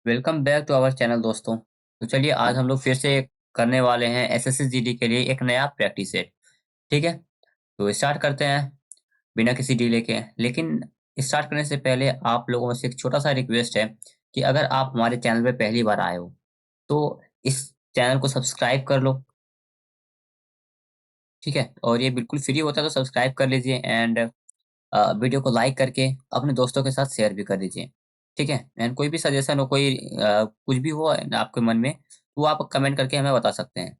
Welcome back to our channel दोस्तों। तो चलिए आज हम लोग फिर से करने वाले हैं एसएससी जीडी के लिए एक नया प्रैक्टिस सेट। ठीक है, तो स्टार्ट करते हैं बिना किसी डिले के। लेकिन स्टार्ट करने से पहले आप लोगों से एक छोटा सा रिक्वेस्ट है कि अगर आप हमारे चैनल पे पहली बार आए हो तो इस चैनल को सब्सक्राइब कर लो। ठीक है, और ये बिल्कुल फ्री होता है तो सब्सक्राइब कर लीजिए एंड वीडियो को लाइक करके अपने दोस्तों के साथ शेयर भी कर दीजिए। ठीक है, एंड कोई भी सजेशन हो, कोई कुछ भी हो आपके मन में, तो आप कमेंट करके हमें बता सकते हैं।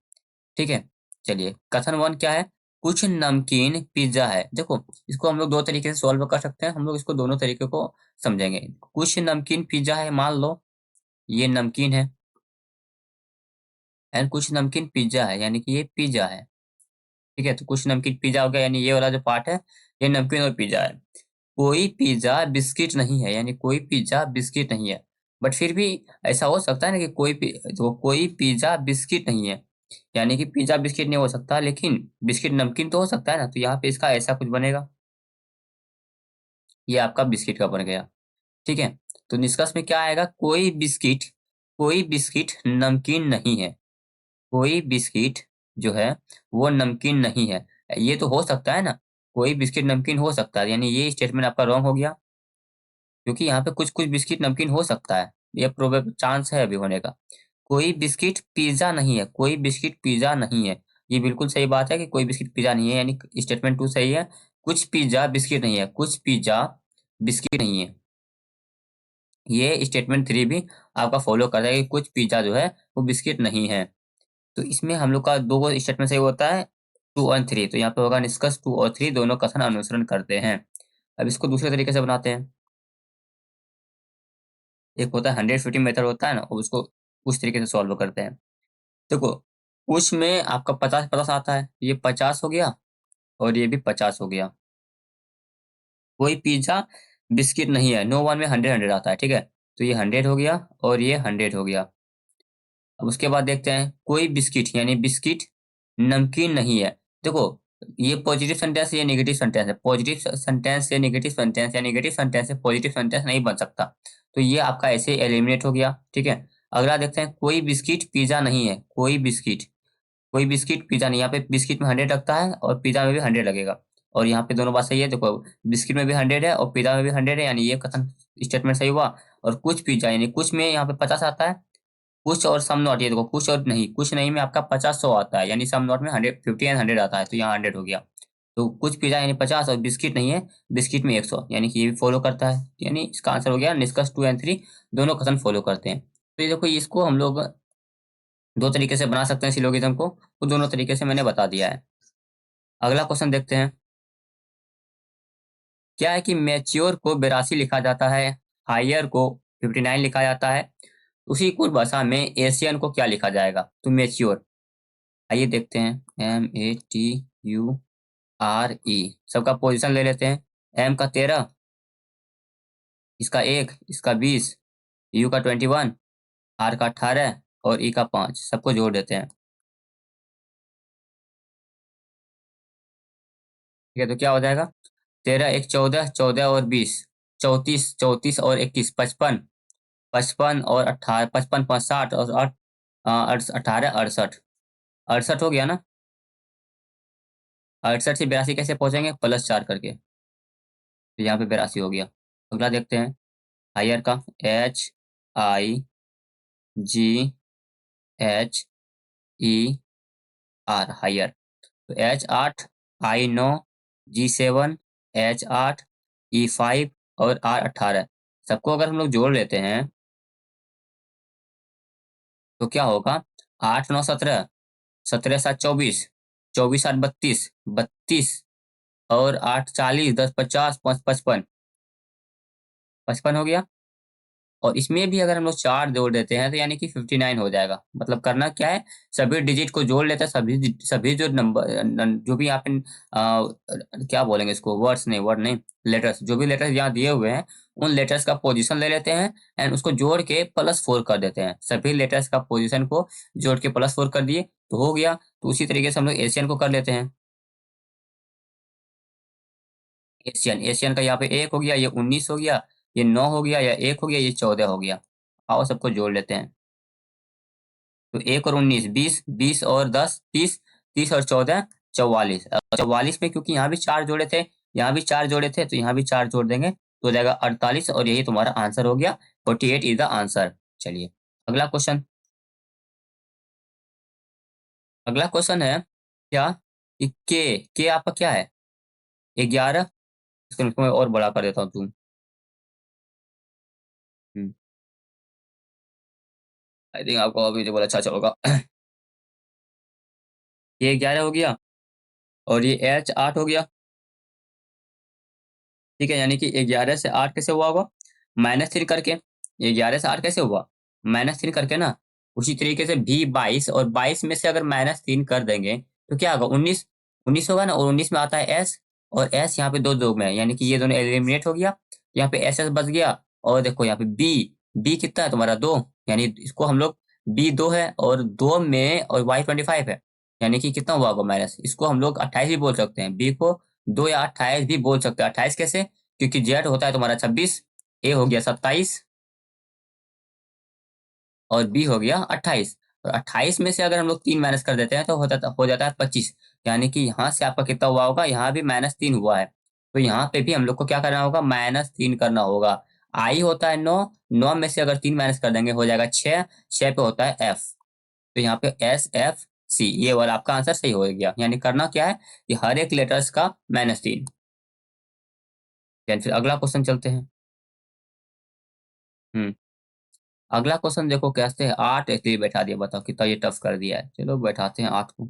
ठीक है, चलिए कथन वन क्या है। कुछ नमकीन पिज्जा है। देखो, इसको हम लोग दो तरीके से सॉल्व कर सकते हैं। हम लोग इसको दोनों तरीके को समझेंगे। कुछ नमकीन पिज्जा है, मान लो ये नमकीन है एंड कुछ नमकीन पिज्जा है, यानी कि ये पिज्जा है। ठीक है, तो कुछ नमकीन पिज्जा हो गया, यानी ये वाला जो पार्ट है ये नमकीन और पिज्जा है। कोई पिज्जा बिस्किट नहीं है, यानी कोई पिज्जा बिस्किट नहीं है। बट फिर भी ऐसा हो सकता है ना कि कोई पिज्जा बिस्किट नहीं है, यानी कि पिज्जा बिस्किट नहीं हो सकता, लेकिन बिस्किट नमकीन तो हो सकता है ना। तो यहाँ पे इसका ऐसा कुछ बनेगा, ये आपका बिस्किट का बन गया। ठीक है, तो निष्कर्ष में क्या आएगा, कोई बिस्किट नमकीन नहीं है। कोई बिस्किट जो है वो नमकीन नहीं है। ये तो हो सकता है ना, कोई बिस्किट नमकीन हो सकता है, यानी ये स्टेटमेंट आपका रॉन्ग हो गया, क्योंकि यहाँ पे कुछ कुछ बिस्किट नमकीन हो सकता है। ये प्रोबेबल चांस है अभी होने का। कोई बिस्किट पिज्जा नहीं है, कोई बिस्किट पिज्जा नहीं है। ये बिल्कुल सही बात है कि कोई बिस्किट पिज्जा नहीं है, यानी स्टेटमेंट टू सही है। कुछ पिज्जा बिस्किट नहीं है, कुछ पिज्जा बिस्किट नहीं है। ये स्टेटमेंट थ्री भी आपका फॉलो करता है कि कुछ पिज्जा जो है वो बिस्किट नहीं है। तो इसमें हम लोग का दो स्टेटमेंट सही होता है, टू और थ्री। तो यहाँ पे होगा निष्कर्ष टू और थ्री दोनों कथन अनुसरण करते हैं। अब इसको दूसरे तरीके से बनाते हैं। एक होता है 150 मेथड होता है ना, और उसको उस तरीके से सॉल्व करते हैं। देखो, उसमें आपका 50-50 आता है, ये 50 हो गया और ये भी 50 हो गया। कोई पिज्जा बिस्किट नहीं है, नो वन में 100-100 आता है। ठीक है, तो ये 100 हो गया और ये 100 हो गया। अब उसके बाद देखते हैं, कोई बिस्किट यानी बिस्किट नमकीन नहीं है। देखो, ये पॉजिटिव सेंटेंस, ये नेगेटिव सेंटेंस है। पॉजिटिव सेंटेंस से नेगेटिव सेंटेंस या नेगेटिव सेंटेंस से पॉजिटिव सेंटेंस नहीं बन सकता, तो ये आपका ऐसे एलिमिनेट हो गया। ठीक है, अगला देखते हैं, कोई बिस्किट पिज्जा नहीं है। कोई बिस्किट पिज्जा नहीं। यहाँ पे बिस्किट में 100 लगता है और पिज्जा में भी 100 लगेगा, और यहाँ पे दोनों बात सही है। देखो, बिस्किट में भी 100 है और पिज्जा में भी 100 है, यानी ये कथन स्टेटमेंट सही हुआ। और कुछ पिज्जा यानी कुछ में यहाँ पे 50 आता है। कुछ और सम नॉट, ये देखो, कुछ नहीं में आपका 50-100 आता है, यानी सम नॉट में 150 एंड 100 आता है, तो यहाँ 100 हो गया। तो कुछ पिज्जा यानी 50 और बिस्किट नहीं है, बिस्किट में 100, यानी कि ये भी फॉलो करता है। यानी इसका आंसर हो गया निष्कर्ष टू एंड थ्री दोनों कथन फॉलो करते हैं। तो ये देखो, इसको हम लोग दो तरीके से बना सकते हैं सिलोगिज्म को, तो दोनों तरीके से मैंने बता दिया है। अगला क्वेश्चन देखते हैं। क्या है कि मैच्योर को 82 लिखा जाता है, हायर को 59 लिखा जाता है। उसी कुल भाषा में एशियन को क्या लिखा जाएगा। तो मैच्योर, आइए देखते हैं। MATURE, सबका पोजीशन ले लेते हैं। एम का 13, इसका 1, इसका 20, यू का 21, आर का 18 और ई का 5, सबको जोड़ देते हैं। ठीक है, तो क्या हो जाएगा, 13 1 14, 14 और 20 34, 34 और 21 55, 55 और 18, 55 5 60 और 8 18 68, 68 हो गया ना। 68 से 82 कैसे पहुंचेंगे, +4 करके, तो यहाँ पे 82 हो गया। अगला देखते हैं, हायर का HIGHER, हायर। तो H8, I9, G7, H8, E5 और R18, सबको अगर हम लोग जोड़ लेते हैं तो क्या होगा, 8 9 17, 17 7 24, 24 8 32, 32 और 8 40, 10 50, 5 55, 55 हो गया। और इसमें भी अगर हम लोग 4 जोड़ देते हैं तो यानी कि 59 हो जाएगा। मतलब करना क्या है, सभी डिजिट को जोड़ लेते हैं। सभी जो नंबर, जो भी यहाँ पे क्या बोलेंगे इसको, वर्ड नहीं, लेटर्स, जो भी लेटर्स यहाँ दिए हुए हैं उन लेटर्स का पोजीशन ले लेते हैं एंड उसको जोड़ के +4 कर देते हैं। सभी लेटर्स का पोजीशन को जोड़ के +4 कर दिए तो हो गया। तो उसी तरीके से हम लोग एशियन को कर लेते हैं। एशियन एशियन का यहाँ पे 1 हो गया, ये 19 हो गया, ये 9 हो गया, या 1 हो गया, ये 14 हो गया। आओ सबको जोड़ लेते हैं। तो 1 और 19, 20, 20 और 10, 30, 30 और 14, 44। 44 में क्योंकि यहाँ भी चार जोड़े थे, यहाँ भी चार जोड़े थे, तो यहाँ भी चार जोड़ देंगे तो हो जाएगा 48, और यही तुम्हारा आंसर हो गया। 48 इज द आंसर। चलिए अगला क्वेश्चन। अगला क्वेश्चन है क्या कि के आपका क्या है? 11। इसको मैं और बड़ा कर देता हूँ तुम। आई थिंक आपको अभी जो बोला अच्छा चलेगा। ये 11 हो गया, और ये एच 8 हो गया। ठीक है, यानी कि 11 से 8 कैसे हुआ होगा? -3 करके। 11 से 8 कैसे हुआ? -3 करके ना। उसी तरीके से भी 22, और 22 में से अगर -3 कर देंगे तो क्या होगा? 19। 19 होगा ना, और 19 में आता है एस, और एस यहाँ पे दो दो में है, यानी कि ये दोनों एलिमिनेट हो गया। यहाँ पे एस एस बच गया। और देखो यहाँ पे बी, बी कितना है तुम्हारा? 2। यानी इसको हम लोग बी 2 है, और 2 में और वाई 25 है, यानी कि कितना हुआ होगा माइनस? इसको हम लोग 28 भी बोल सकते हैं, बी को 2 या 28 भी बोल सकते हैं। 28 कैसे? क्योंकि जेड होता है तुम्हारा 26, ए हो गया 27, और बी हो गया 28। और 28 में से अगर हम लोग 3 माइनस कर देते हैं तो हो जाता है 25। यानी कि यहाँ से आपका कितना हुआ होगा? यहाँ भी -3 हुआ है, तो यहाँ पे भी हम लोग को क्या करना होगा? -3 करना होगा। आई होता है 9, 9 में से अगर 3 माइनस कर देंगे हो जाएगा 6, 6 पे होता है एफ। तो यहाँ पे एस एफ सी, ये वाला आपका आंसर सही हो गया। यानी करना क्या है कि हर एक लेटर्स का -3। फिर अगला क्वेश्चन चलते हैं। हम्म अगला क्वेश्चन देखो कैसे है। 8 ऐसे ही बैठा दिया, बताओ कितना ये टफ कर दिया है। चलो बैठाते हैं 8 को।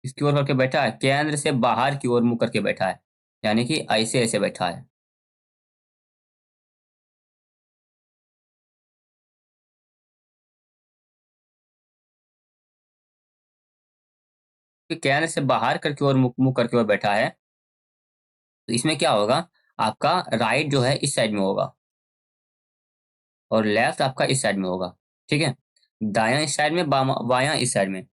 इसकी ओर करके बैठा है, केंद्र से बाहर की ओर मुंह करके बैठा है, यानी कि ऐसे ऐसे बैठा है। कि केंद्र से बाहर करके और मुंह मुंह करके ओर बैठा है, तो इसमें क्या होगा? आपका राइट जो है इस साइड में होगा, और लेफ्ट आपका इस साइड में होगा। ठीक है, दायां इस साइड में, बायां इस साइड में।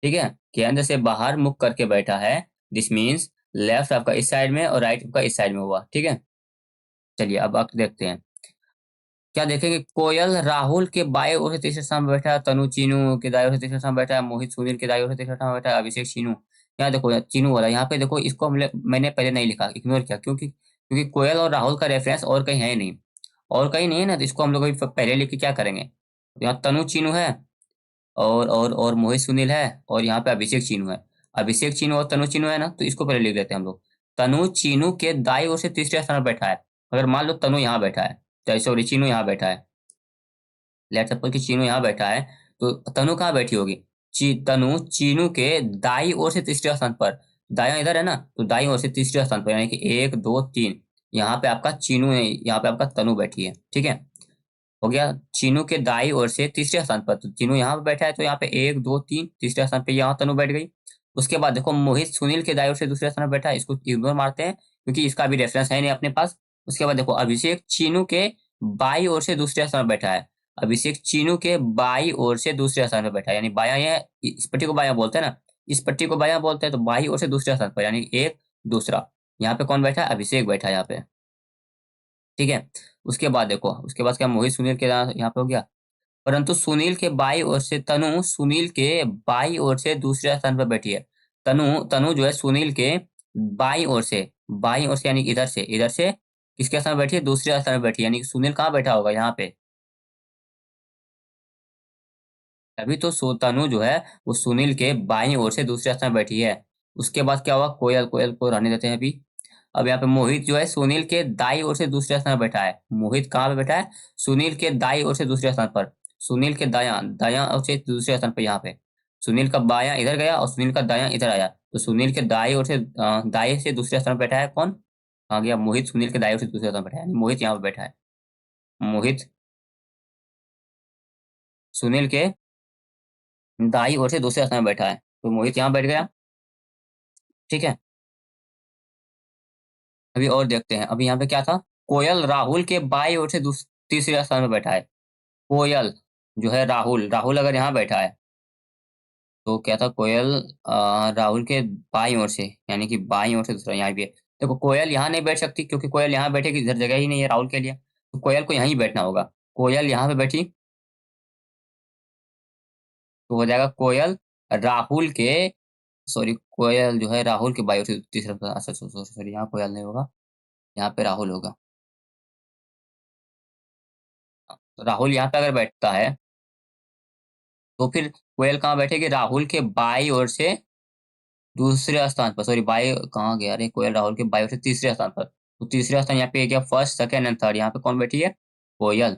ठीक है, केंद्र से बाहर मुख करके बैठा है, दिस मीन्स लेफ्ट आपका इस साइड में और राइट आपका इस साइड में हुआ। ठीक है, चलिए अब आप देखते हैं। क्या देखेंगे? कोयल राहुल के बाएं ओर से तीसरे स्थान पर बैठा है, तनु चीनू के दाएं ओर से तीसरे स्थान पर बैठा है, मोहित सुनील के दाएं ओर से तीसरे स्थान पर बैठा है, अभिषेक चीनू। यहाँ देखो चीनू वाला, यहाँ पे देखो इसको मैंने पहले नहीं लिखा, इग्नोर किया, क्योंकि क्योंकि कोयल और राहुल का रेफरेंस और कहीं है ही नहीं। और कहीं नहीं है ना, तो इसको हम लोग अभी पहले लिख के क्या करेंगे? यहाँ तनु चीनू है, और मोहित सुनील है, और यहाँ पे अभिषेक चीनू है। अभिषेक चीनू और तनु चीनू है ना, तो इसको पहले लिख देते हैं हम लोग। तनु चीनू के दाई ओर से तीसरे स्थान पर बैठा है। अगर मान लो तनु यहाँ बैठा है, सॉरी चीनू यहाँ बैठा है, लेट्स सपोज कि चीनू यहाँ बैठा है, तो तनु कहाँ बैठी होगी? तनु चीनू के दाई ओर से तीसरे स्थान पर। दाया इधर है ना, तो दाई ओर से तीसरे स्थान पर, यानी कि 1 2 3। यहाँ पे आपका चीनू है, यहाँ पे आपका तनु बैठी है। ठीक है, हो गया। चीनू के दाई ओर से तीसरे स्थान पर, तो चीनू यहाँ पे बैठा है, तो यहाँ पे 1 2 3, तीसरे स्थान पे यहाँ तनु बैठ गई। उसके बाद देखो मोहित सुनील के दाई ओर से दूसरे स्थान पर बैठा है, इसको इग्नोर मारते हैं क्योंकि इसका भी रेफरेंस है नहीं अपने पास। उसके बाद देखो अभिषेक चीनू के बाई ओर से दूसरे स्थान पर बैठा है। अभिषेक चीनू के बाई ओर से दूसरे स्थान पर बैठा है, यानी बाया, ये इस पट्टी को बाया बोलते हैं ना, इस पट्टी को बाया बोलते हैं, तो बाई ओर से दूसरे स्थान पर, यानी एक दूसरा। यहाँ पे कौन बैठा है? अभिषेक बैठा है यहाँ पे। ठीक है, उसके बाद देखो, उसके बाद क्या? मोहित सुनील के यहाँ पे हो गया। परंतु सुनील के बाई ओर से तनु सुनील के बाई ओर से दूसरे स्थान पर बैठी है। तनु तनु जो है सुनील के बाई ओर से यानी कि इधर से किसके स्थान पर बैठी है? दूसरे स्थान पर बैठी है, यानी कि सुनील कहाँ बैठा होगा? यहाँ पे। अभी तो तनु जो है वो सुनील के बाई ओर से दूसरे स्थान पर बैठी है। उसके बाद क्या हुआ? कोयल, कोयल को रहने देते हैं अभी। अब यहाँ पे मोहित जो है सुनील के दाई ओर से दूसरे स्थान पर बैठा है। मोहित कहाँ पे बैठा है? सुनील के दाई ओर से दूसरे स्थान पर। सुनील के दायां दायां ओर से दूसरे स्थान पर यहाँ पे। सुनील का बायां इधर गया और सुनील का दायां इधर आया, तो सुनील के दाई ओर से दाएं से दूसरे स्थान पर बैठा है कौन? आ गया मोहित। सुनील के दाई ओर से दूसरे स्थान पर बैठा है, यानी मोहित यहाँ पे बैठा है। मोहित सुनील के दाई ओर से दूसरे स्थान पर बैठा है, तो मोहित यहाँ बैठ गया। ठीक है, अभी और देखते हैं। अभी यहाँ पे क्या था? कोयल राहुल के बाई ओर से तीसरे स्थान पर बैठा है। कोयल जो है राहुल, राहुल अगर यहाँ बैठा है तो क्या था? कोयल राहुल के बाईं ओर से, यानी कि बाईं ओर से दूसरा यहाँ भी है। देखो कोयल यहाँ नहीं बैठ सकती, क्योंकि कोयल यहाँ बैठेगी, इधर जगह ही नहीं है राहुल के लिए। तो कोयल को यहीं बैठना होगा। कोयल यहाँ पे बैठी तो हो जाएगा कोयल राहुल के, सॉरी कोयल जो है राहुल के बाई ओर से तीसरा, अच्छा सॉरी सॉरी, यहाँ कोयल नहीं होगा, यहाँ पे राहुल होगा। तो राहुल यहाँ पे अगर बैठता है तो फिर कोयल कहाँ बैठेगी, राहुल के बाई ओर से दूसरे स्थान पर, सॉरी बाई कहाँ गया, अरे कोयल राहुल के बाई ओर से तीसरे स्थान पर, तो तीसरे स्थान यहाँ पे क्या, फर्स्ट सेकंड एंड थर्ड, यहाँ पे कौन बैठी है, कोयल।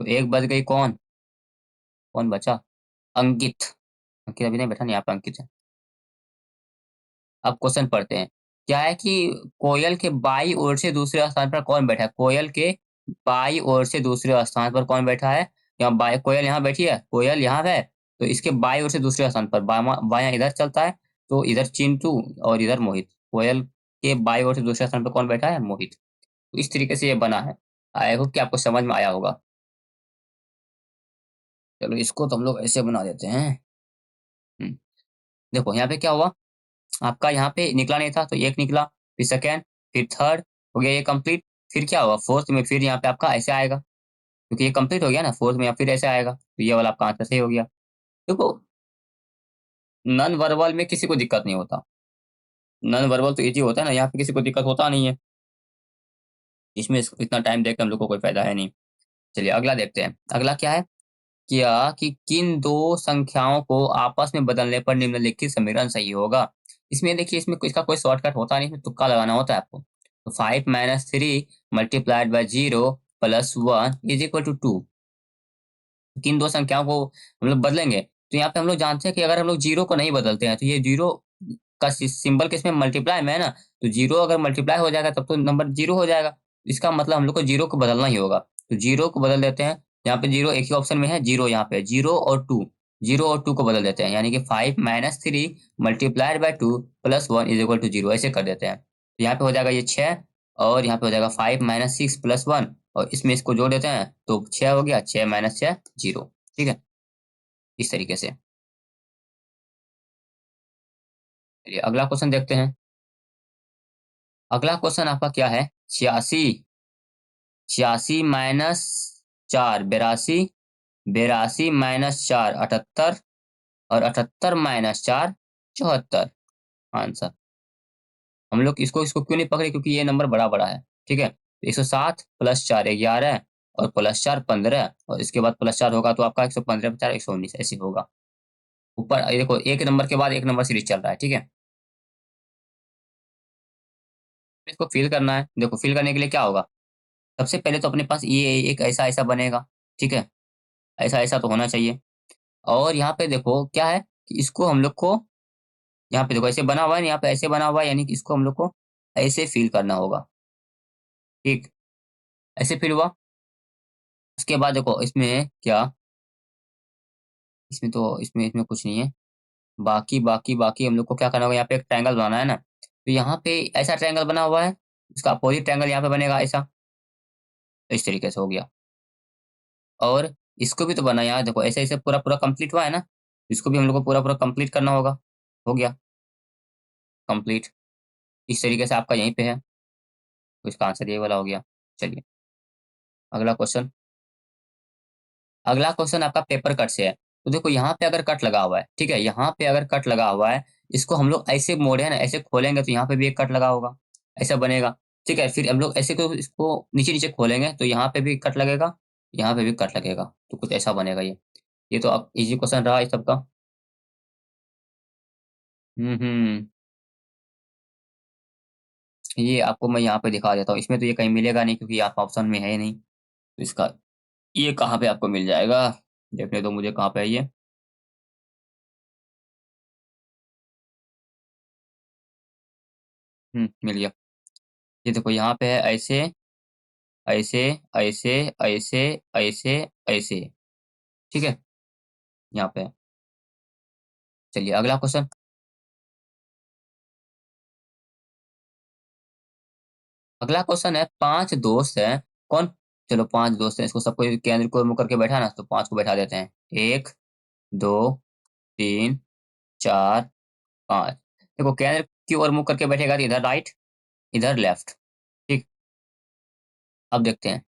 तो एक बच गई, कौन कौन बचा, अंकित। अंकित अभी नहीं बैठा, नहीं यहाँ पे अंकित है। अब क्वेश्चन पढ़ते हैं। क्या है कि कोयल के बाई ओर से दूसरे स्थान पर कौन बैठा है, कोयल के बाई ओर से दूसरे स्थान पर कौन बैठा है, यहाँ बाई कोयल यहाँ बैठी है, कोयल यहाँ है, तो इसके बाई ओर से दूसरे स्थान पर बायां इधर चलता है, तो इधर चिंटू और इधर मोहित। कोयल के बाई ओर से दूसरे स्थान पर कौन बैठा है, मोहित। तो इस तरीके से ये बना है। आई होप कि आपको समझ में आया होगा। चलो इसको तो हम लोग ऐसे बना देते हैं। हम्म, देखो यहाँ पे क्या हुआ, आपका यहाँ पे निकला नहीं था तो एक निकला, फिर सेकेंड, फिर थर्ड, हो गया ये कंप्लीट। फिर क्या हुआ, फोर्थ में फिर यहाँ पे आपका ऐसे आएगा, क्योंकि ये कंप्लीट हो गया ना, फोर्थ में फिर ऐसे आएगा, तो ये वाला आपका आंसर सही हो गया। देखो नॉन वर्बल में किसी को दिक्कत नहीं होता, नॉन वर्बल तो इजी होता है ना, यहाँ पे किसी को दिक्कत होता नहीं है, इसमें इतना टाइम देकर हम लोग को कोई फायदा है नहीं। चलिए अगला देखते हैं, अगला क्या है, क्या कि किन दो संख्याओं को आपस में बदलने पर निम्नलिखित समीकरण सही होगा। इसमें देखिए, इसमें इसका कोई शॉर्टकट होता नहीं, इसमें तुक्का लगाना होता है आपको। तो 5 - 3 multiplied by 0 plus 1 is equal to 2। किन दो संख्याओं को हम लोग बदलेंगे, तो यहाँ पे हम लोग जानते हैं कि अगर हम लोग जीरो को नहीं बदलते हैं तो ये जीरो का सिंबल किसमें, मल्टीप्लाई में है ना, तो जीरो अगर मल्टीप्लाई हो जाएगा तब तो नंबर जीरो हो जाएगा। इसका मतलब हम लोग को जीरो को बदलना ही होगा, तो जीरो को बदल देते हैं। यहाँ पे जीरो एक ही ऑप्शन में है, जीरो यहाँ पे जीरो और टू, जीरो और टू को बदल देते हैं, यानी कि 5 - 3 multiplied by 2 plus 1 is equal to 0, ऐसे कर देते हैं। तो यहाँ पे हो जाएगा ये 6, और यहाँ पे हो जाएगा 5 - 6 प्लस 1, और इसमें इसको जोड़ देते हैं तो 6 हो गया, 6 - 6 0। ठीक है, इस तरीके से। चलिए अगला क्वेश्चन देखते हैं। अगला क्वेश्चन आपका क्या है, 86, 86 - 4 82, 82 - 4 78, और 78 - 4 74। आंसर, हम लोग इसको इसको क्यों नहीं पकड़े, क्योंकि ये नंबर बड़ा बड़ा है। ठीक है, 107 प्लस 4 11, और प्लस 4 15, और इसके बाद प्लस 4 होगा तो आपका 115 4 119 ऐसे होगा। ऊपर ये देखो, एक नंबर के बाद एक नंबर सीरीज चल रहा है। ठीक है, इसको फिल करना है। देखो फिल करने के लिए क्या होगा, सबसे पहले तो अपने पास ये एक ऐसा ऐसा बनेगा। ठीक है, ऐसा ऐसा तो होना चाहिए। और यहाँ पे देखो क्या है कि इसको हम लोग को, यहाँ पे देखो ऐसे बना हुआ है, यहाँ पे ऐसे बना हुआ है, यानी कि इसको हम लोग को ऐसे फिल करना होगा। ठीक, ऐसे फिल हुआ। उसके बाद देखो इसमें क्या, इसमें तो इसमें इसमें कुछ नहीं है। बाकी हम लोग को क्या करना होगा, यहाँ पे एक ट्रायंगल बनाना है ना, तो यहाँ पे ऐसा ट्रायंगल बना हुआ है, इसका अपोजिट ट्रायंगल यहाँ पे बनेगा ऐसा, तो इस तरीके से हो गया। और इसको भी तो बना, यहाँ देखो ऐसे ऐसे पूरा पूरा कंप्लीट हुआ है ना, इसको भी हम लोग को पूरा पूरा कंप्लीट करना होगा। हो गया कंप्लीट, इस तरीके से आपका यहीं पे है, तो इसका आंसर ये वाला हो गया। चलिए अगला क्वेश्चन। अगला क्वेश्चन आपका पेपर कट से है। तो देखो यहाँ पे अगर कट लगा हुआ है, ठीक है, यहाँ पे अगर कट लगा हुआ है, इसको हम लोग ऐसे मोड़े है ना, ऐसे खोलेंगे तो यहाँ पे भी एक कट लगा होगा, ऐसा बनेगा। ठीक है, फिर हम लोग ऐसे को इसको नीचे नीचे खोलेंगे तो यहाँ पे भी कट लगेगा, यहाँ पे भी कट लगेगा, तो कुछ ऐसा बनेगा ये तो अब इजी क्वेश्चन रहा इस सबका। हम्म, ये आपको मैं यहाँ पे दिखा देता हूँ, इसमें तो ये कहीं मिलेगा नहीं क्योंकि आप ऑप्शन में है ही नहीं, तो इसका ये कहाँ पे आपको मिल जाएगा, देखने दो मुझे कहाँ पे है ये। मिल गया। ये देखो यहाँ पे है ऐसे ऐसे ऐसे ऐसे ऐसे ऐसे। ठीक है, यहाँ पे है। चलिए अगला क्वेश्चन। अगला क्वेश्चन है, पांच दोस्त हैं, कौन, चलो पांच दोस्त हैं, इसको सबको केंद्र को मुकर के बैठा ना, तो पांच को बैठा देते हैं, एक, दो, तीन, चार, पांच। देखो केंद्र की ओर मुख करके बैठेगा तो इधर राइट, इधर लेफ्ट। ठीक, अब देखते हैं,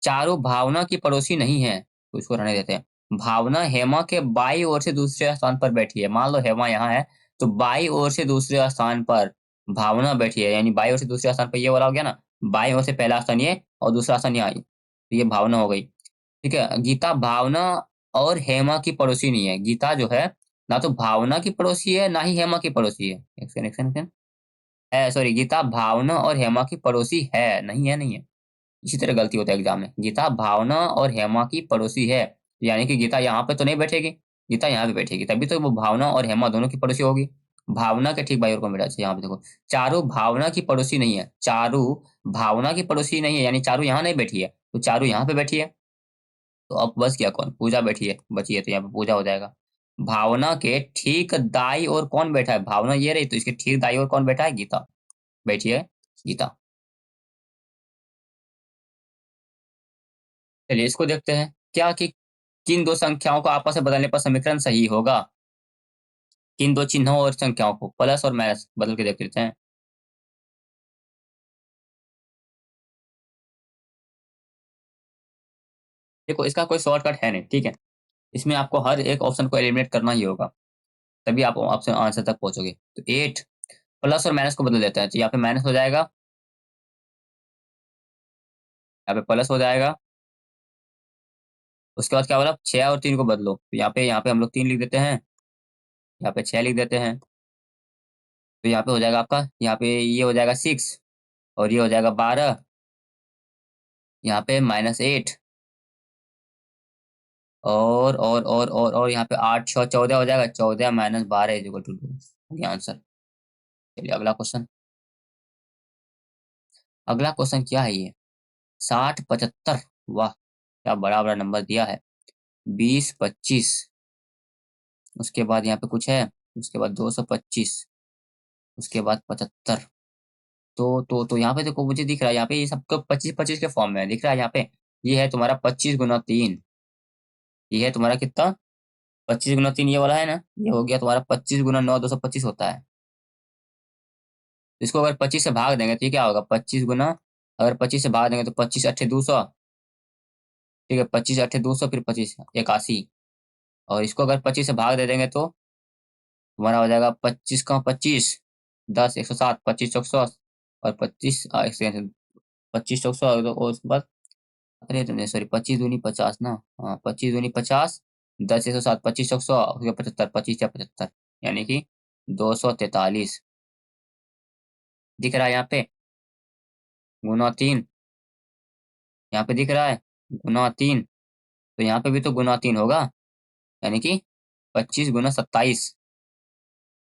चारों भावना की पड़ोसी नहीं है, तो इसको रहने देते हैं। भावना हेमा के बाईं ओर से दूसरे स्थान पर बैठी है। मान लो हेमा यहाँ है, तो बाईं ओर से दूसरे स्थान पर भावना बैठी है, यानी बाईं ओर से दूसरे स्थान पर ये वाला हो गया ना, बाईं ओर से पहला स्थान ये और दूसरा स्थान यहाँ, तो ये भावना हो गई। ठीक है, गीता भावना और हेमा की पड़ोसी नहीं है। गीता जो है ना तो भावना की पड़ोसी है ना ही हेमा की पड़ोसी है। एक सेकंड, एक सेकंड, एक सेकंड। सॉरी, गीता भावना और हेमा की पड़ोसी है, नहीं है, नहीं है। इसी तरह गलती होता है एग्जाम में। गीता भावना और हेमा की पड़ोसी है, यानी कि गीता यहाँ पे तो नहीं बैठेगी, गीता यहाँ पे बैठेगी, तभी तो वो भावना और हेमा दोनों की पड़ोसी होगी। भावना के ठीक बाई ओर कौन बैठा है? यहाँ पे देखो, चारू भावना की पड़ोसी नहीं है। चारू भावना की पड़ोसी नहीं है, यानी चारू यहाँ नहीं बैठी है, तो चारू यहाँ पे बैठी है। तो अब बच गया कौन? पूजा बैठी है, बची है, तो यहाँ पे पूजा हो जाएगा। भावना के ठीक दाई ओर कौन बैठा है? भावना ये रही, तो इसके ठीक दाई ओर कौन बैठा है? गीता बैठी है, गीता। चलिए इसको देखते हैं, क्या कि किन दो संख्याओं को आपस में बदलने पर समीकरण सही होगा। किन दो चिन्हों और संख्याओं को प्लस और माइनस बदल के देख लेते हैं। देखो इसका कोई शॉर्टकट है नहीं, ठीक है। इसमें आपको हर एक ऑप्शन को एलिमिनेट करना ही होगा, तभी आप ऑप्शन आंसर तक पहुंचोगे। तो 8 प्लस और माइनस को बदल देते हैं, तो यहाँ पे माइनस हो जाएगा, यहाँ पे प्लस हो जाएगा। उसके बाद क्या बोला? 6 और 3 को बदलो, तो यहाँ पे हम लोग 3 लिख देते हैं, यहाँ पे 6 लिख देते हैं। तो यहाँ पे हो जाएगा आपका, यहाँ पे ये हो जाएगा 6 और ये हो जाएगा 12, यहाँ पे -8 और यहाँ पे 8 6 14 हो जाएगा, 14 - 12 इक्वल टू 2 हो गया आंसर। चलिए अगला क्वेश्चन। अगला क्वेश्चन क्या है ये? 60 75, वाह क्या बड़ा बड़ा नंबर दिया है। 20 25, उसके बाद यहाँ पे कुछ है, उसके बाद 225, उसके बाद 75। तो यहाँ पे देखो मुझे दिख रहा है, यहाँ पे ये सबको 25 25 के फॉर्म में दिख रहा है। यहाँ पे ये है तुम्हारा 25 × 3, ये है तुम्हारा कितना? 25 × 3 ये वाला है ना, ये हो गया तुम्हारा 25 × 9 225 होता है। इसको अगर 25 से भाग देंगे तो ये क्या होगा? 25 गुना, अगर 25 से भाग देंगे तो 25 अट्ठे 200, ठीक है, 25 अट्ठे 200, फिर 25 81। और इसको अगर 25 से भाग दे देंगे तो तुम्हारा हो जाएगा 25 × 25 10 107, 25 चौक 100 और 25 25 चौक 100, और उसके बाद अरे तुमने सॉरी 25 दूनी 50 ना, हाँ 25 दूनी 50, 10 107, 25 चौक 100, उसके 75, 25 या 75, यानी कि 243 दिख रहा है यहाँ पे, गुना 3, यहाँ पे दिख रहा है गुना 3, तो यहाँ पे भी तो गुना 3 होगा, यानी कि 25 × 27,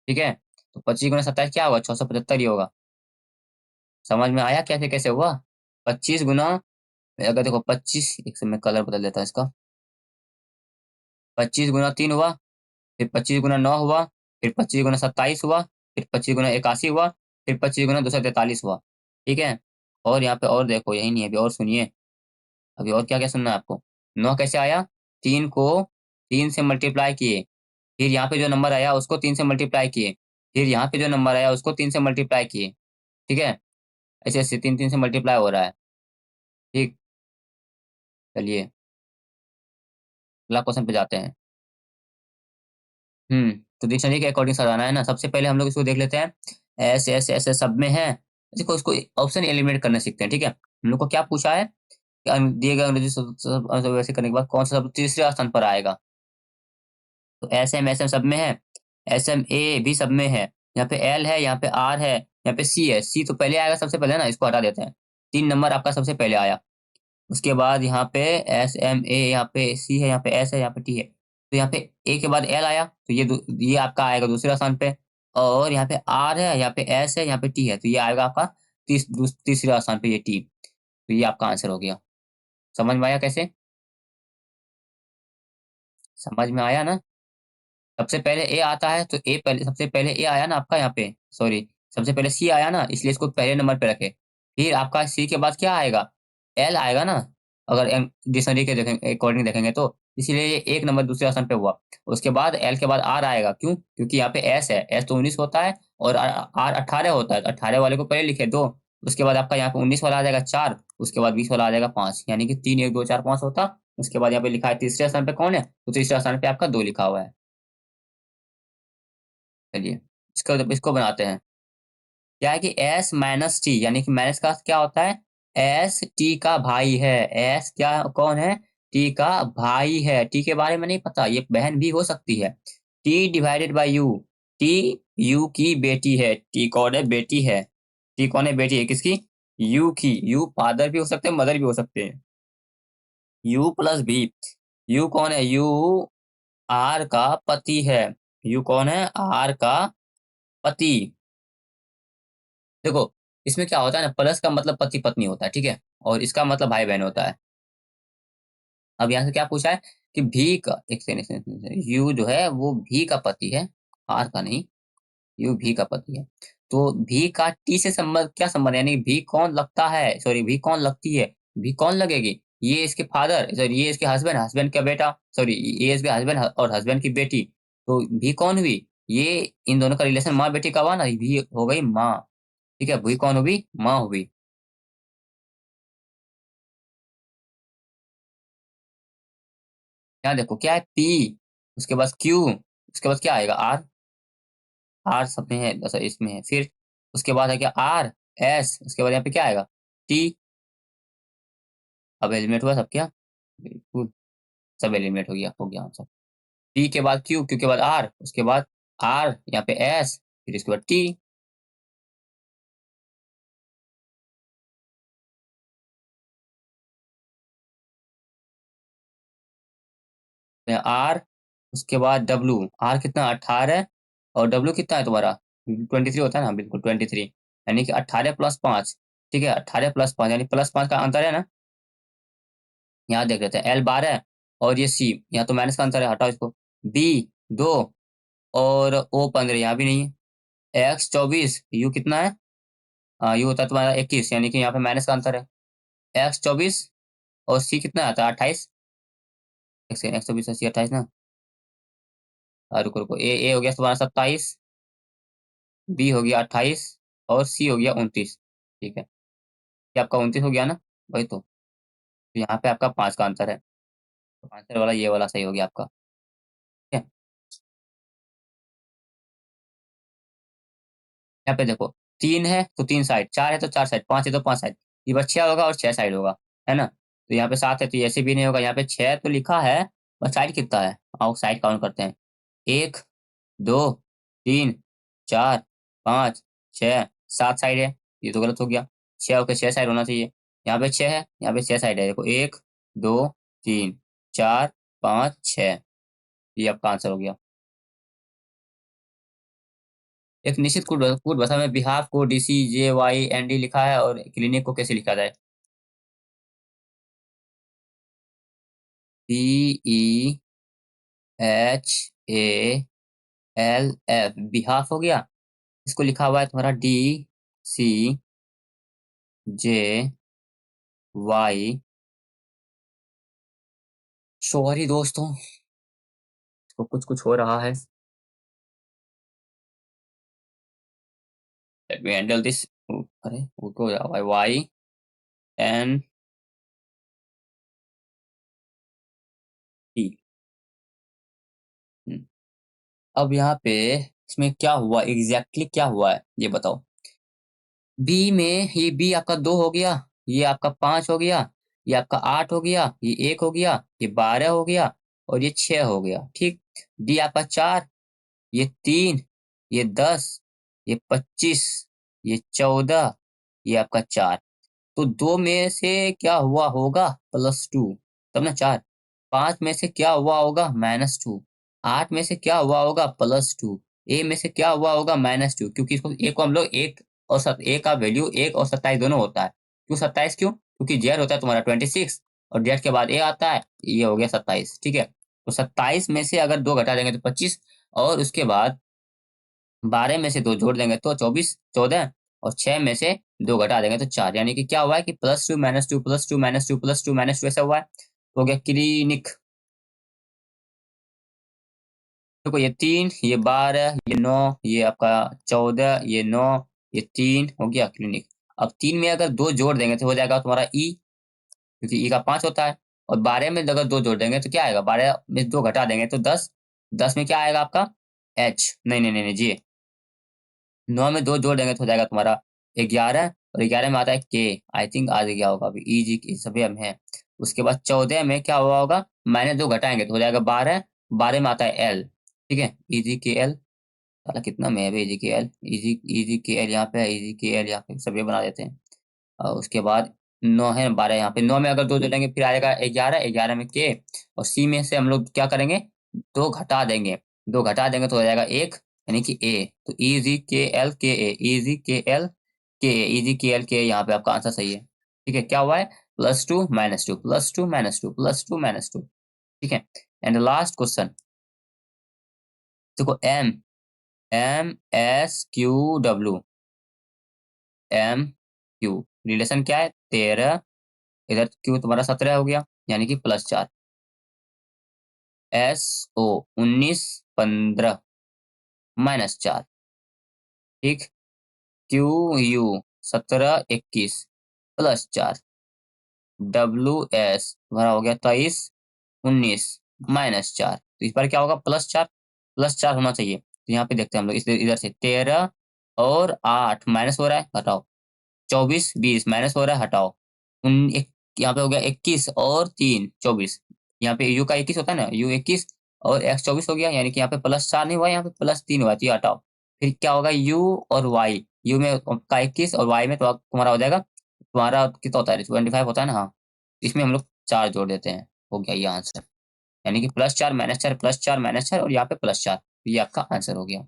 ठीक है। तो 25 × 27 क्या होगा? 675 ही होगा। समझ में आया कैसे कैसे हुआ? 25 गुना, अगर देखो 25, एक से मैं कलर बदल देता हूँ इसका, 25 × 3 हुआ, फिर 25 × 9 हुआ, फिर 25 × 27 हुआ, फिर 25 × 81 हुआ, फिर 25 × 243 हुआ, ठीक है। और यहाँ पे और देखो, यही नहीं है, अभी और सुनिए, अभी और क्या क्या सुनना है आपको। 9 कैसे आया? 3 को 3 से मल्टीप्लाई किए, फिर यहाँ पे जो नंबर आया उसको 3 से मल्टीप्लाई किए, फिर यहाँ पे जो नंबर आया उसको 3 से मल्टीप्लाई किए, ठीक है। ऐसे ऐसे 3 3 से मल्टीप्लाई हो रहा है, ठीक। चलिए अगला क्वेश्चन पे जाते हैं। तो डिक्शनरी के अकॉर्डिंग सजाना है ना। सबसे पहले हम लोग इसको देख लेते हैं, एस एस एस एस सब में है। देखो इसको ऑप्शन एलिमिनेट करना सीखते हैं, ठीक है। हम लोग को क्या पूछा है कि दिए गए अंग्रेजी वैसे करने के बाद कौन सा शब्द तीसरे स्थान पर आएगा। तो एस एम सब में है, एस एम ए भी सब में है, यहाँ पे एल है, यहाँ पे आर है, यहाँ पे सी है। सी तो पहले आएगा सबसे पहले ना, इसको हटा देते हैं। 3 नंबर आपका सबसे पहले आया, उसके बाद यहाँ पे एस एम ए, यहाँ पे सी है, यहाँ पे एस है, यहाँ पे टी है। तो यहाँ पे ए के बाद एल आया, तो ये आपका आएगा दूसरे स्थान पे। और यहाँ पे आर है, यहाँ पे एस है, यहाँ पे टी है, तो ये आएगा आपका तीसरे स्थान पे, ये टी। तो ये आपका आंसर हो गया। समझ में आया कैसे? समझ में आया ना। सबसे पहले ए आता है, तो ए पहले, सबसे पहले ए आया ना आपका यहाँ पे, सॉरी, सबसे पहले सी आया ना, इसलिए इसको पहले नंबर पे रखे। फिर आपका सी के बाद क्या आएगा? एल आएगा ना, अगर डिक्शनरी के देखेंगे अकॉर्डिंग देखेंगे तो, इसीलिए ये 1 नंबर दूसरे स्थान पे हुआ। उसके बाद एल के बाद आर आएगा, क्यों? क्योंकि यहाँ पे एस है, एस तो 19 होता है और आर 18 होता है, तो 18 वाले को पहले लिखे दो, उसके बाद आपका यहाँ पे 19 वाला आ जाएगा 4, उसके बाद 20 वाला आ जाएगा 5, यानी कि 3 1 2 4 5 होता। उसके बाद यहाँ पे लिखा है तीसरे स्थान पे कौन है, तो तीसरे स्थान पे आपका 2 लिखा हुआ है। चलिए इसको बनाते हैं। क्या है कि एस माइनस टी, यानी कि माइनस का क्या होता है, एस टी का भाई है। एस क्या कौन है, टी का भाई है। टी के बारे में नहीं पता, ये बहन भी हो सकती है। T divided by you, T U की बेटी है। टी कौन है, बेटी है। टी कौन है, बेटी है किसकी, यू की। यू फादर भी हो सकते हैं, मदर भी हो सकते हैं। यू प्लस बी, यू कौन है, यू आर का पति है। यू कौन है, आर का पति। देखो इसमें क्या होता है ना, प्लस का मतलब पति पत्नी होता है, ठीक है, और इसका मतलब भाई बहन होता है। अब यहाँ से क्या पूछा है कि भी का, एक सेकंड, यू जो है वो भी का पति है, आर का नहीं। यू भी का पति है, तो भी का टी से संबंध, क्या संबंध है, यानी भी कौन लगता है, सॉरी भी कौन लगती है, भी कौन लगेगी, ये इसके फादर, सॉरी ये इसके हस्बैंड, हस्बैंड का बेटा, सॉरी ये इसके हस्बैंड और हस्बैंड की बेटी। तो भी कौन हुई, ये इन दोनों का रिलेशन माँ बेटी का हुआ ना, भी हो गई माँ। ठीक है, भी कौन हुई, माँ हुई। यहाँ देखो क्या है, पी, उसके बाद क्यू, उसके बाद क्या आएगा, आर। आर सब में है, अच्छा इसमें है, फिर उसके बाद है क्या, आर एस, उसके बाद यहाँ पे क्या आएगा, टी। अब एलिमिनेट हुआ सब क्या, बिल्कुल सब एलिमिनेट हो गया आंसर। टी के बाद क्यू, क्यू के बाद आर, उसके बाद आर यहाँ पे एस, फिर इसके बाद टी। आर, उसके बाद डब्लू, आर कितना 18, और डब्लू कितना है तुम्हारा 23 होता है ना, बिल्कुल 23, यानी कि 18 + 5। ठीक है, 18 + 5 यानी +5 का अंतर है ना। यहाँ देख लेते हैं, एल 12 और ये सी, यहाँ तो माइनस का अंतर है, हटाओ इसको। बी 2 और ओ 15, यहाँ भी नहीं है। एक्स 24, यू कितना है, यू होता है तुम्हारा 21, यानी कि यहाँ पे माइनस का अंतर है। एक्स 24 और सी कितना आता है 28। एक्स 24 सी 28 ना, रुको रुको, ए हो गया तुम्हारा 27, बी हो गया 28 और सी हो गया 29। ठीक है, क्या आपका 29 हो गया ना, वही तो। यहाँ पे आपका 5 का अंतर है, तो आंसर वाला ये वाला सही हो गया आपका। ठीक है, यहाँ पे देखो 3 है तो 3 साइड, 4 है तो 4 साइड, 5 है तो 5 साइड, ये बार 6 होगा और 6 साइड होगा, है ना। तो यहाँ पे 7 है तो ये ऐसे भी नहीं होगा, यहाँ पे 6 तो लिखा है, पर साइड कितना है, आओ साइड काउंट करते हैं। 1 2 3 4 5 6 7 साइड है, ये तो गलत हो गया। 6 होकर 6 साइड होना चाहिए, यहाँ पे 6 है, यहाँ पे 6 साइड है, देखो 1 2 3 4 5 6, ये आपका आंसर हो गया। एक निश्चित कोड भाषा में बिहाफ को DCJYND लिखा है, और क्लिनिक को कैसे लिखा जाए, BEHALF, बिहाफ हो गया। इसको लिखा हुआ है तुम्हारा DCJY। सॉरी दोस्तों, तो कुछ कुछ हो रहा है। Let me handle this. अरे वो तो YNT। अब यहाँ पे इसमें क्या हुआ, एग्जैक्टली क्या हुआ है ये बताओ। बी में ये बी आपका 2 हो गया, ये आपका 5 हो गया, ये आपका 8 हो गया, ये 1 हो गया, ये 12 हो गया, और ये 6 हो गया। ठीक, डी आपका 4, ये 3, ये 10, ये 25, ये 14, ये आपका 4। तो 2 में से क्या हुआ होगा, +2, तब ना 4। 5 में से क्या हुआ होगा, -2। 8 में से क्या हुआ होगा, +2। ए में से क्या हुआ होगा, -2, क्योंकि इसको ए को हम लोग एक और ए का वैल्यू 1 और 27 दोनों होता है। क्यों 27, क्यों, क्योंकि जेड होता है तुम्हारा 26, और जेड के बाद ए आता है, ये हो गया 27। ठीक है, तो 27 में से अगर 2 घटा देंगे तो 25, और उसके बाद 12 में से 2 जोड़ देंगे तो 24 14, और 6 में से 2 घटा देंगे तो 4, यानी कि क्या हुआ है कि +2 -2 +2 -2 +2 -2 ऐसा हुआ है। तो हो गया क्लिनिक। देखो ये 3, ये 12, ये 9, ये आपका 14, ये 9, ये 3 हो गया क्लिनिक। अब 3 में अगर 2 जोड़ देंगे तो हो जाएगा तुम्हारा ई, क्योंकि ई का 5 होता है। और 12 में अगर 2 जोड़ देंगे तो क्या आएगा, 12 में 2 घटा देंगे तो 10, 10 में क्या आएगा आपका एच, नहीं नहीं नहीं नहीं जी, 9 में 2 जोड़ देंगे तो हो जाएगा तुम्हारा 11, और 11 में आता है के, आई थिंक आ गया होगा अभी, ई जी के सभी हम हैं। उसके बाद 14 में क्या हुआ होगा, मैंने 2 घटाएंगे तो हो जाएगा 12, 12 में आता है एल, ठीक है, ई जी के एल। साला कितना में है भाई, ई जी के एल, ई जी के एल यहाँ पे है, ई जी के एल यहाँ पे सभी बना देते हैं। और उसके बाद 9 है, 12 यहाँ पे, 9 में अगर 2 जोड़ेंगे फिर आएगा 11, 11 में के, और सी में से हम लोग क्या करेंगे, 2 घटा देंगे, 2 घटा देंगे तो हो जाएगा 1, यानी कि ए। तो ई जी के एल के ए, ई जी के एल के ए, ई जी के एल के ए, यहाँ पे आपका आंसर सही है। ठीक है, क्या हुआ है, +2 -2 +2 -2 +2 -2। ठीक है, एंड लास्ट क्वेश्चन देखो, एम एम एस क्यू डब्ल्यू, एम क्यू रिलेशन क्या है, 13, इधर क्यू तुम्हारा 17 हो गया, यानी कि +4, एस ओ 19, 15 -4, ठीक, क्यू यू 17, 21 +4, डब्ल्यू एस तुम्हारा हो गया 23, 19 -4, तो इस बार क्या होगा, +4, +4 होना चाहिए। तो यहाँ पे देखते हैं हम लोग, इस इधर से 13 और 8 माइनस हो रहा है, हटाओ, 24, 20 माइनस हो रहा है, हटाओ, यहाँ पे हो गया 21 और 3, 24, यहाँ पे यू का 21 होता है ना, यू 21 और एक्स 24 हो गया, यानी कि यहाँ पे +4 नहीं हुआ, यहाँ पे +3 हुआ, तो ये हटाओ। फिर क्या होगा, यू और वाई, यू में का 21 और वाई में तो तुम्हारा हो जाएगा, तुम्हारा कितना होता है, 25 होता है ना, हाँ, इसमें हम लोग 4 जोड़ देते हैं, हो गया ये आंसर, यानी कि +4 -4 +4 -4 और यहाँ पे +4, ये आपका आंसर हो गया।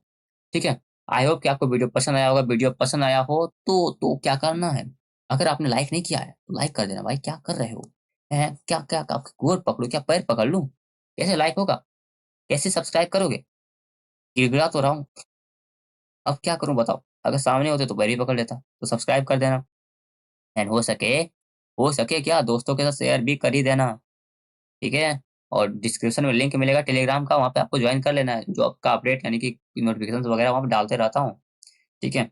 ठीक है, आई होप कि आपको वीडियो पसंद आया होगा। वीडियो पसंद आया हो तो क्या करना है, अगर आपने लाइक नहीं किया है तो लाइक कर देना भाई, क्या कर रहे हो, हैं क्या क्या, आपके गोर पकड़ो क्या, पैर पकड़ लूं, कैसे लाइक होगा, कैसे सब्सक्राइब करोगे, गिड़गिड़ा तो रहा हूँ, अब क्या करूं बताओ, अगर सामने होते तो पैर ही पकड़ लेता, तो सब्सक्राइब कर देना, एंड हो सके क्या दोस्तों के साथ शेयर भी कर ही देना, ठीक है। और डिस्क्रिप्शन में लिंक मिलेगा टेलीग्राम का, वहाँ पे आपको ज्वाइन कर लेना है, जो आपका अपडेट यानी कि नोटिफिकेशन वगैरह वहाँ पे डालते रहता हूँ, ठीक है।